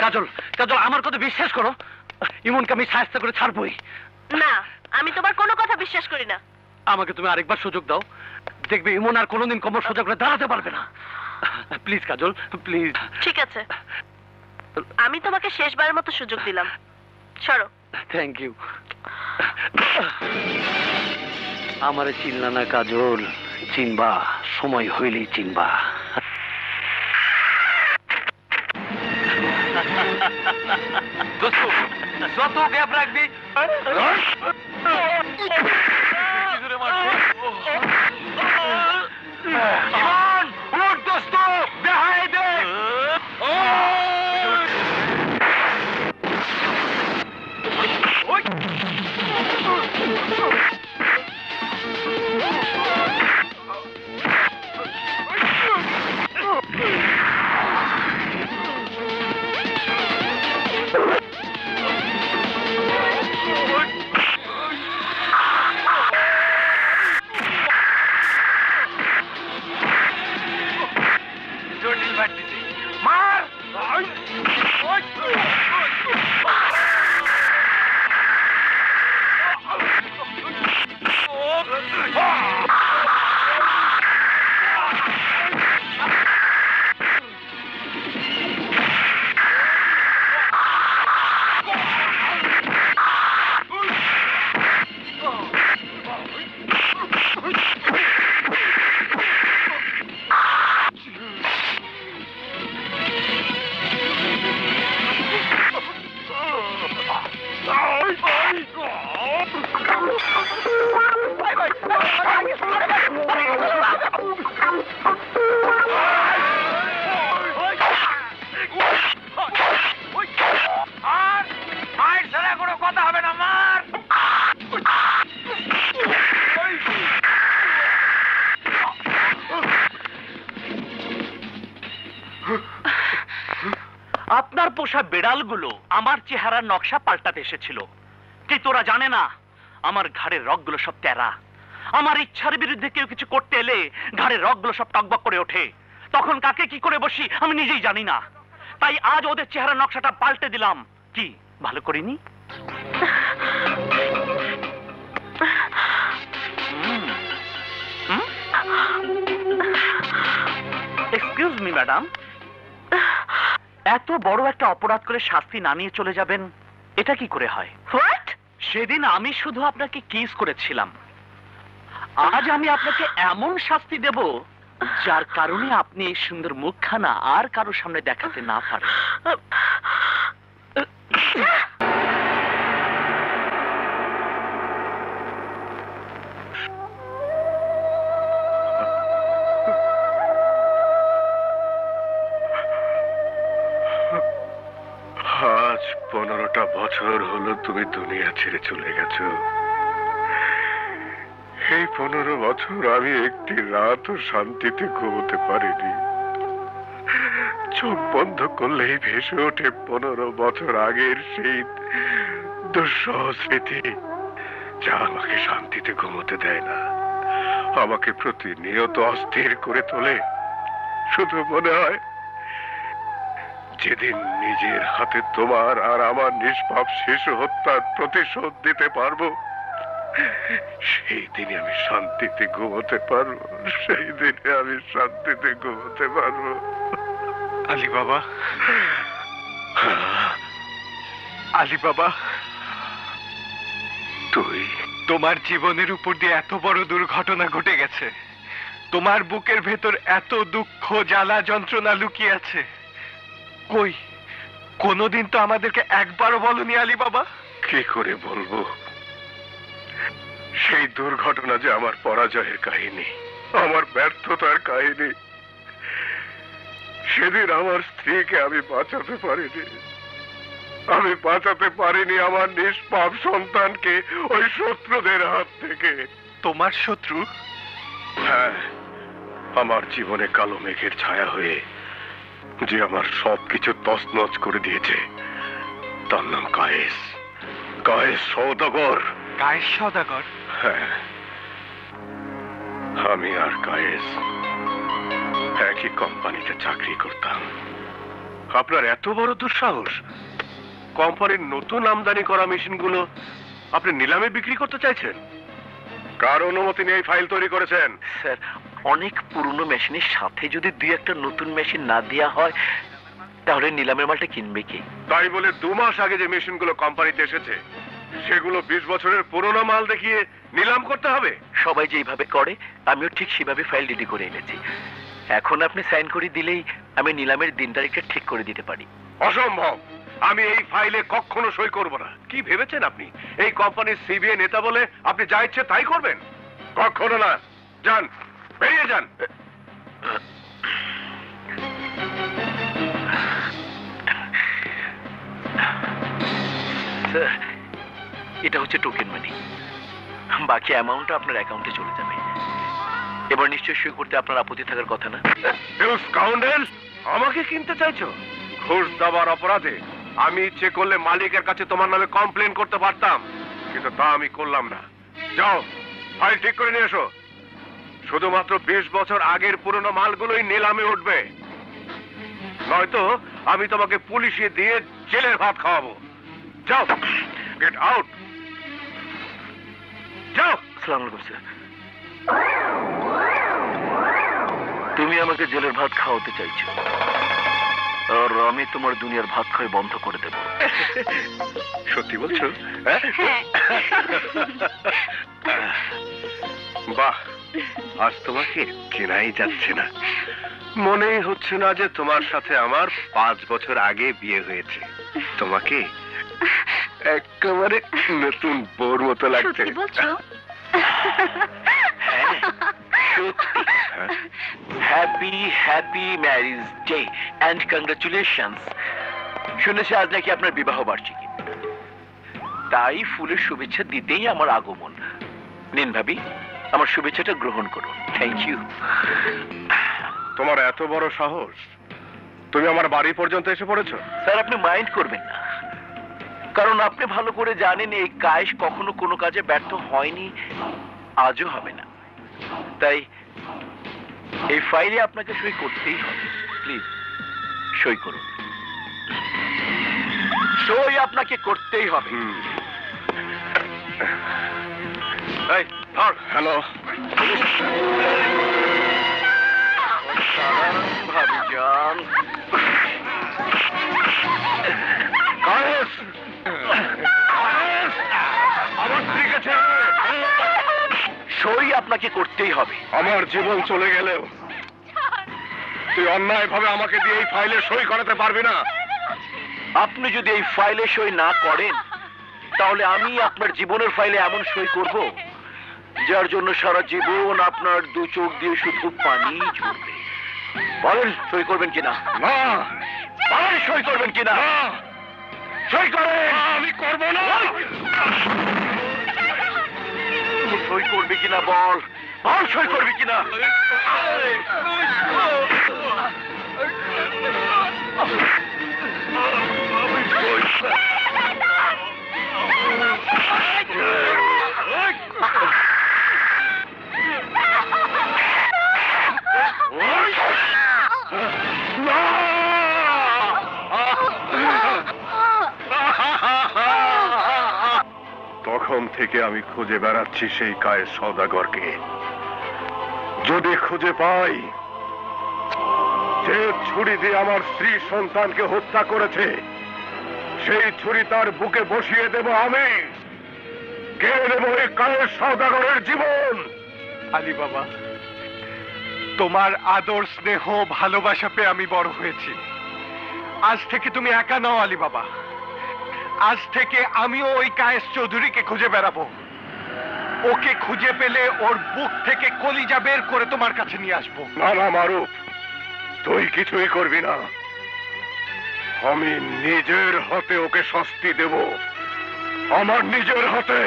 কাজল, কাজল আমার কথা বিশ্বাস করো, ইমনকে আমি সাহায্য করে ছাড়বই। না, আমি তোমার কোনো কথা বিশ্বাস করি না। আমাকে তুমি আরেকবার সুযোগ দাও, দেখবে ইমন আর কোনোদিন কোমর সোজা করে দাঁড়াতে পারবে না। Please Kajal, please. ঠিক আছে, আমি তোমাকে শেষবারের মতো সুযোগ দিলাম, সরো। Thank you. আমারে চিনলা না কাজল, চিনবা, সময় হইলেই চিনবা। যত গ্যাপ রাখবি আপনার পোষা বেড়ালগুলো আমার চেহারার নকশা পাল্টাতে এসেছিল, কি তোরা জানে না আমার ঘাড়ের রগগুলো সব তেরা। আমার ইচ্ছার বিরুদ্ধে কেউ কিছু করতে এলে ঘাড়ের রগগুলো সব টকবক করে ওঠে, তখন কাকে কি করে বসি আমি নিজেই জানি না। তাই আজ ওদের চেহারার নকশাটা পাল্টে দিলাম। কি ভালো করিনি? এক্সকিউজ মি ম্যাডাম, এত বড় একটা অপরাধ করে শাস্তি না নিয়ে চলে যাবেন, এটা কি করে হয়? হোয়াট? সেদিন আমি শুধু আপনাকে কিস করেছিলাম, আজ আমি আপনাকে এমন শাস্তি দেব যার কারণে আপনি এই সুন্দর মুখখানা আর কারোর সামনে দেখাতে না পারেন। আজ 15টা বছর হলো তুমি দুনিয়া ছেড়ে চলে গেছো। এই 15 বছর আমি একটি রাতও শান্তিতে ঘুমোতে পারিনি। চোখ বন্ধ করলেই ভেসে ওঠে 15 বছর আগের সেই দুঃসহ স্মৃতি, যা আমাকে শান্তিতে ঘুমোতে দেয় না, আমাকে প্রতিনিয়ত অস্থির করে তোলে। শুধু মনে হয় যেদিন নিজের হাতে তোমার আর আমার নিষ্পাপ শিশু হত্যার প্রতিশোধ দিতে পারবো, সেই দিনে আমি শান্তিতে ঘুমোতে পারবো, সেই দিনে আমি শান্তিতে ঘুমোতে পারবো। আলী বাবা, আলী বাবা, তুই তোমার জীবনের উপর দিয়ে এত বড় দুর্ঘটনা ঘটে গেছে, তোমার বুকের ভেতর এত দুঃখ জ্বালা যন্ত্রণা লুকিয়ে আছে, কই কোনোদিন তো আমাদেরকে একবারও বলনি আলী বাবা। কি করে বলবো? সেই দুর্ঘটনা যে আমার পরাজয়ের কাহিনী, আমার ব্যর্থতার কাহিনী। সেদিন আমার স্ত্রীকে আমি বাঁচাতে পারিনি, আমি বাঁচাতে পারিনি আমার নিষ্পাপ সন্তানকে ওই শত্রুদের হাত থেকে। তোমার শত্রু? হ্যাঁ, আমার জীবনে কালো মেঘের ছায়া হয়ে যে আমার সবকিছু তছনছ করে দিয়েছে, তার নাম কায়েস, কায়েস সওদাগর। কায়েস সওদাগর? হ্যাঁ, আমি আর কায়েস একই কোম্পানিতে চাকরি করতাম। আপনার এত বড় দুঃসাহস, কোম্পানির নতুন আমদানি করা মেশিনগুলো আপনি নিলামে বিক্রি করতে চাইছেন? কার অনুমতি নিয়ে এই ফাইল তৈরি করেছেন? স্যার, অনেক পুরনো মেশিনের সাথে যদি দুই একটা নতুন মেশিন না দেওয়া হয় তাহলে নিলামের মালটা কিনবে কি? তাই বলে 2 মাস আগে যে মেশিনগুলো কোম্পানিতে এসেছে সেগুলো 20 বছরের পুরনো মাল দেখিয়ে নিলাম করতে হবে? সবাই যেইভাবে করে আমিও ঠিক সেভাবে ফাইল রেডি করে এনেছি। এখন আপনি সাইন করে দিলেই আমি নিলামের দিন তারিখটা ঠিক করে দিতে পারি। অসম্ভব! আমি এই ফাইলে কখনো সই করব না। কি ভেবেছেন আপনি এই কোম্পানির সিবিএ নেতা বলে আপনি যা ইচ্ছে তাই করবেন? কখনো না। যান, বেরিয়ে যান। স্যার, এটা হচ্ছে টোকেন মানি, বাকি অ্যামাউন্টটা আপনার অ্যাকাউন্টে চলে যাবে। এবার নিশ্চয়ই সই করতে আপনার আপত্তি থাকার কথা না? You scoundrel! আমাকে কিনতে চাইছো? ঘুষ দেওয়ার অপরাধে আমি ইচ্ছে করলে মালিকের কাছে তোমার নামে কমপ্লেন করতে পারতাম, কিন্তু তা আমি করলাম না। যাও, ফাইল ঠিক করে নিয়ে এসো। শুধুমাত্র 20 বছর আগের পুরনো মালগুলোই নিলামে উঠবে, নয়তো আমি তোমাকে পুলিশে দিয়ে জেলের ভাত খাওয়াবো। যাও, গেট আউট। যাও। আসসালামু আলাইকুম স্যার। তুমি আমাকে জেলের ভাত খাওয়াতে চাইছো, আর আমি তোমার দুনিয়ার ভাত খাওয়াই বন্ধ করে দেব। সত্যি বলছো? বাহ, আজ তোমাকে চেনাই যাচ্ছে না। মনেই হচ্ছে না যে তোমার সাথে আমার 5 বছর আগে বিয়ে হয়েছে। তোমাকে একেবারে নতুন বউর মতো লাগছে। সত্যি বলছো? Happy happy marriage day and congratulations. শুনেছি আজ নাকি আপনার বিবাহ বার্ষিকী, তাই ফুলের শুভেচ্ছা দিতেই আমার আগমন। নিন ভাবি, আমার শুভেচ্ছাটা গ্রহণ করুন। Thank you. তোমার এত বড় সাহস, তুমি আমার বাড়ি পর্যন্ত এসে পড়েছো? স্যার, আপনি মাইন্ড করবেন না, কারণ আপনি ভালো করে জানেন এই কায়েস কখনো কোনো কাজে ব্যর্থ হয়নি, আজও হবে না। তাই এই ফাইলে আপনাকে সই করতেই হবে। প্লিজ সই করুন। সই আপনাকে করতেই হবে। এই ধর। হ্যালো। ভাবিজান, কায়েস! আমার স্ত্রীকে ছেড়ে দে। সই আপনাকে করতেই হবে। আমার জীবন চলে গেলেও তুই অন্যায় ভাবে আমাকে দিয়ে এই ফাইলে সই করাতে পারবি না। আপনি যদি এই ফাইলে সই না করেন তাহলে আমি আপনার জীবনের ফাইলে এমন সই করব যার জন্য সারা জীবন আপনার 2 চোখ দিয়ে শুধু পানি ঝরবে। বলেন সই করবেন কিনা? না। বলেন সই করবেন কিনা? সই করেন। আমি করব না। সই করবি কিনা বল, বল সই করবি কিনা? তখন থেকে আমি খুঁজে বেড়াচ্ছি সেই কায়েস সওদাগরকে। যদি খুঁজে পাই যে ছুরি দিয়ে আমার স্ত্রী সন্তানকে হত্যা করেছে, সেই ছুরি তার বুকে বসিয়ে দেব আমি। কেড়ে নেব এই কায়েস সওদাগরের জীবন। আলী বাবা, তোমার আদর স্নেহ ভালোবাসা পেয়ে আমি বড় হয়েছি। আজ থেকে তুমি একা নাও আলী বাবা, আজ থেকে আমিও ওই কায়েস চৌধুরীকে খুঁজে বেড়াবো। ওকে খুঁজে পেলে ওর বুক থেকে কলিজা বের করে তোমার কাছে নিয়ে আসবো। না না মারুফ, তুই কিছুই করবি না। আমি নিজের হাতে ওকে শাস্তি দেব, আমার নিজের হাতে।